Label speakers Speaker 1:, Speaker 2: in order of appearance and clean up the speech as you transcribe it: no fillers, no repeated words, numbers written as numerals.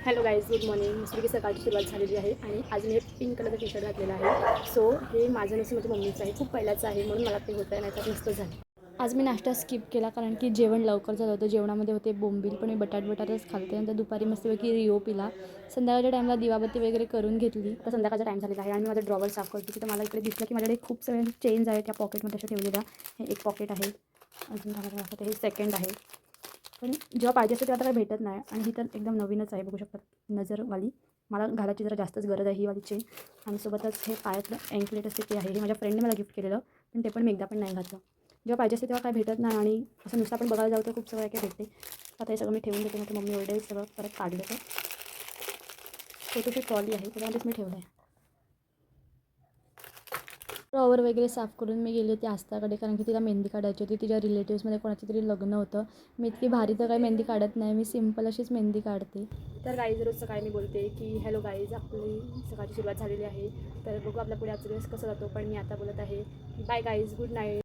Speaker 1: Hello guys, good morning. मस्तपैकी सकाळची सुरुवात झालेली आहे आणि आज मी पिंक कलरचा टी शर्ट घातलेला आहे. सो हे माझं नसून माझ्या मम्मीचं आहे. खूप पहिल्याचं आहे म्हणून मला ते होतं आहे, नाही तर नुसतं झालं. आज मी नाश्ता स्किप केला कारण की जेवण लवकर झालं होतं. जेवणामध्ये होते बोंबील, पण मी बटाटाच खालते. नंतर दुपारी मस्तपैकी रिओ पिला. संध्याकाळच्या टाईमला दिवाबत्ती वगैरे करून घेतली. तर संध्याकाळचा टाईम झालेला आहे आणि मी माझं ड्रॉवर साफ करते. तर मला इकडे दिसलं की माझ्याकडे खूप सगळे चेन्स आहेत त्या पॉकेटमध्ये अशा ठेवलेल्या. हे एक पॉकेट आहे, अजून दाखवते हे सेकंड आहे. पण जेव्हा पाहिजे असते तेव्हा आता काही भेटत नाही आणि ही तर एकदम नवीनच आहे, बघू शकता नजरवाली. मला घालायची जरा जास्तच गरज आहे ही वाली चेन. आणि सोबतच हे पायातलं अँकलेट असते ते आहे, हे माझ्या फ्रेंडने मला गिफ्ट केलेलं, पण ते पण मी एकदा पण नाही घातलं. जेव्हा पाहिजे असते तेव्हा काय भेटत नाही आणि असं नुसतं आपण बघायला जाऊ तर खूप सगळं काय भेटते. आता हे सगळं मी ठेवून देते, मग मम्मी ओरडेल. सगळं परत काढलं तर छोटीशी ट्रॉली आहे त्याच्यामध्येच मी ठेवलं आहे. ड्रॉवर वगैरे साफ करून मी गेले होते आस्थाकडे, कारण की तिला मेहंदी काढायची होती. तिच्या रिलेटिव्समध्ये कोणाची तरी लग्न होतं. मी इतकी भारी तर काही मेहंदी काढत नाही, मी सिम्पल अशीच मेहंदी काढते. तर गाईज, रोज सकाळी मी बोलते की हॅलो गाईज, आपली सकाळची सुरुवात झालेली आहे. तर बघू आपल्या पुढे आजचा दिवस कसं जातो. पण मी आता बोलत आहे बाय गाईज, गुड नाईट.